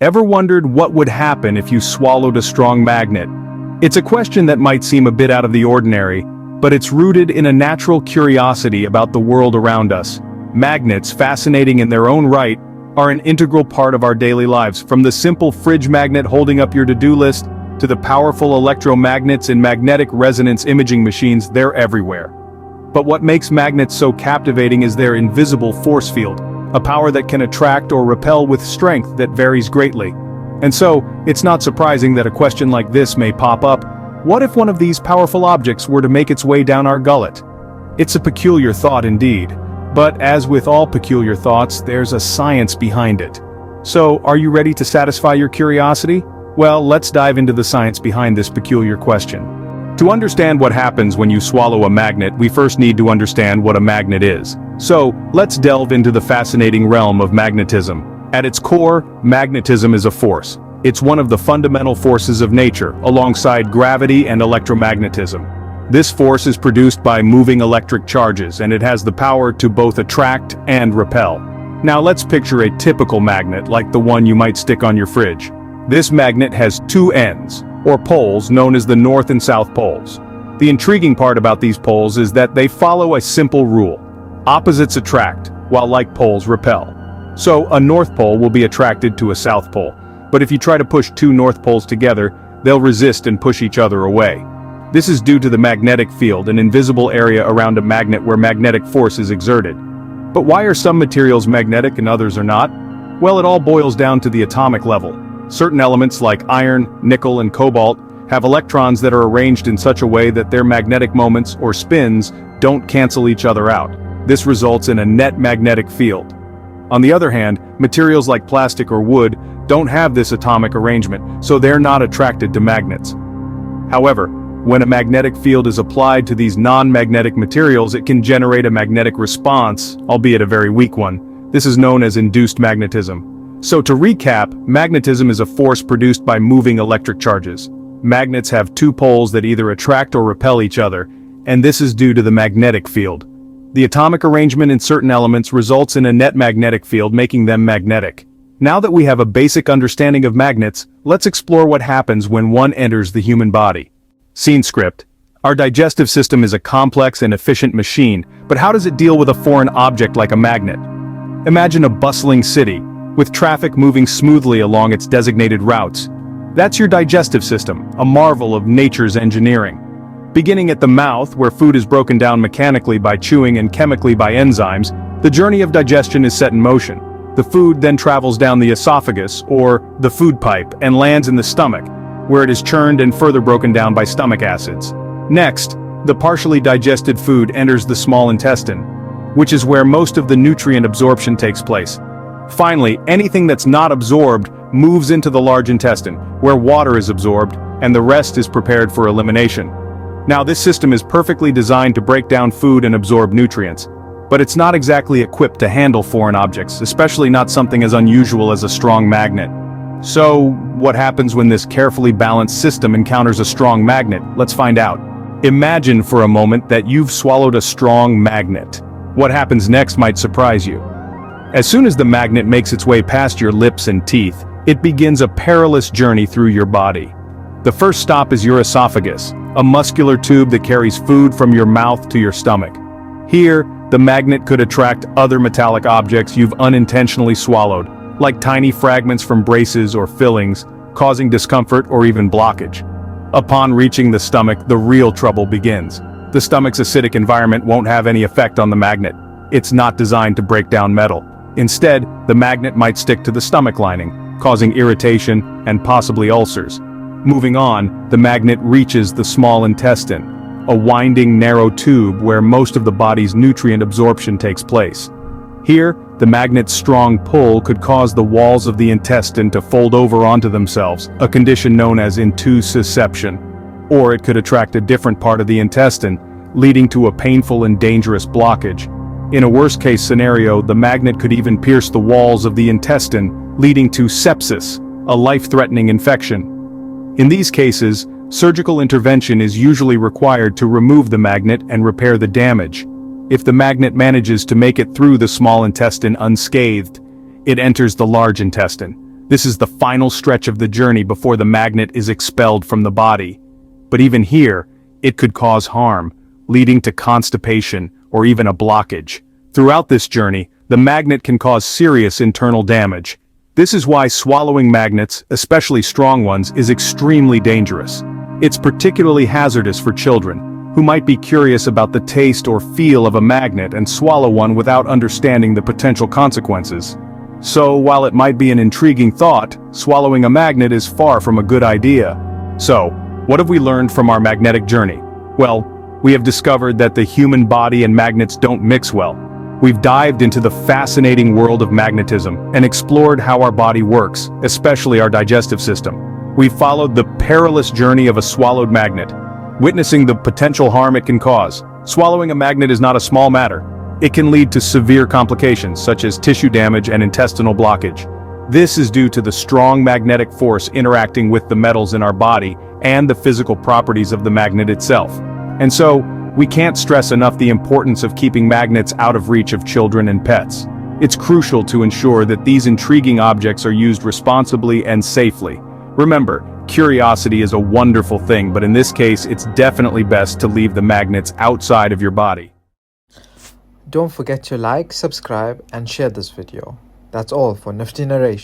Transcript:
Ever wondered what would happen if you swallowed a strong magnet? It's a question that might seem a bit out of the ordinary, but it's rooted in a natural curiosity about the world around us. Magnets, fascinating in their own right, are an integral part of our daily lives, from the simple fridge magnet holding up your to-do list, to the powerful electromagnets in magnetic resonance imaging machines. They're everywhere. But what makes magnets so captivating is their invisible force field, a power that can attract or repel with strength that varies greatly. And so, it's not surprising that a question like this may pop up: what if one of these powerful objects were to make its way down our gullet? It's a peculiar thought indeed, but as with all peculiar thoughts, there's a science behind it. So, are you ready to satisfy your curiosity? Well, let's dive into the science behind this peculiar question. To understand what happens when you swallow a magnet, we first need to understand what a magnet is. So, let's delve into the fascinating realm of magnetism. At its core, magnetism is a force. It's one of the fundamental forces of nature, alongside gravity and electromagnetism. This force is produced by moving electric charges, and it has the power to both attract and repel. Now let's picture a typical magnet like the one you might stick on your fridge. This magnet has two ends, or poles, known as the North and South poles. The intriguing part about these poles is that they follow a simple rule. Opposites attract, while like poles repel. So, a North Pole will be attracted to a South Pole, but if you try to push two North Poles together, they'll resist and push each other away. This is due to the magnetic field, an invisible area around a magnet where magnetic force is exerted. But why are some materials magnetic and others are not? Well, it all boils down to the atomic level. Certain elements like iron, nickel, and cobalt have electrons that are arranged in such a way that their magnetic moments, or spins, don't cancel each other out. This results in a net magnetic field. On the other hand, materials like plastic or wood don't have this atomic arrangement, so they're not attracted to magnets. However, when a magnetic field is applied to these non-magnetic materials, it can generate a magnetic response, albeit a very weak one. This is known as induced magnetism. So to recap, magnetism is a force produced by moving electric charges. Magnets have two poles that either attract or repel each other, and this is due to the magnetic field. The atomic arrangement in certain elements results in a net magnetic field, making them magnetic. Now that we have a basic understanding of magnets, let's explore what happens when one enters the human body. Scene script. Our digestive system is a complex and efficient machine, but how does it deal with a foreign object like a magnet? Imagine a bustling city, with traffic moving smoothly along its designated routes. That's your digestive system, a marvel of nature's engineering. Beginning at the mouth, where food is broken down mechanically by chewing and chemically by enzymes, the journey of digestion is set in motion. The food then travels down the esophagus, or the food pipe, and lands in the stomach, where it is churned and further broken down by stomach acids. Next, the partially digested food enters the small intestine, which is where most of the nutrient absorption takes place. Finally, anything that's not absorbed moves into the large intestine, where water is absorbed, and the rest is prepared for elimination. Now, this system is perfectly designed to break down food and absorb nutrients, but it's not exactly equipped to handle foreign objects, especially not something as unusual as a strong magnet. So, what happens when this carefully balanced system encounters a strong magnet? Let's find out. Imagine for a moment that you've swallowed a strong magnet. What happens next might surprise you. As soon as the magnet makes its way past your lips and teeth, it begins a perilous journey through your body. The first stop is your esophagus, a muscular tube that carries food from your mouth to your stomach. Here, the magnet could attract other metallic objects you've unintentionally swallowed, like tiny fragments from braces or fillings, causing discomfort or even blockage. Upon reaching the stomach, the real trouble begins. The stomach's acidic environment won't have any effect on the magnet. It's not designed to break down metal. Instead, the magnet might stick to the stomach lining, causing irritation and possibly ulcers. Moving on, the magnet reaches the small intestine, a winding, narrow tube where most of the body's nutrient absorption takes place. Here, the magnet's strong pull could cause the walls of the intestine to fold over onto themselves, a condition known as intussusception. Or it could attract a different part of the intestine, leading to a painful and dangerous blockage. In a worst-case scenario, the magnet could even pierce the walls of the intestine, leading to sepsis, a life-threatening infection. In these cases, surgical intervention is usually required to remove the magnet and repair the damage. If the magnet manages to make it through the small intestine unscathed, it enters the large intestine. This is the final stretch of the journey before the magnet is expelled from the body. But even here, it could cause harm, leading to constipation or even a blockage. Throughout this journey, the magnet can cause serious internal damage. This is why swallowing magnets, especially strong ones, is extremely dangerous. It's particularly hazardous for children, who might be curious about the taste or feel of a magnet and swallow one without understanding the potential consequences. So, while it might be an intriguing thought, swallowing a magnet is far from a good idea. So, what have we learned from our magnetic journey? Well, we have discovered that the human body and magnets don't mix well. We've dived into the fascinating world of magnetism and explored how our body works, especially our digestive system. We've followed the perilous journey of a swallowed magnet, witnessing the potential harm it can cause. Swallowing a magnet is not a small matter. It can lead to severe complications such as tissue damage and intestinal blockage. This is due to the strong magnetic force interacting with the metals in our body and the physical properties of the magnet itself. And so, we can't stress enough the importance of keeping magnets out of reach of children and pets. It's crucial to ensure that these intriguing objects are used responsibly and safely. Remember, curiosity is a wonderful thing, but in this case, it's definitely best to leave the magnets outside of your body. Don't forget to like, subscribe and share this video. That's all for Nifty Narration.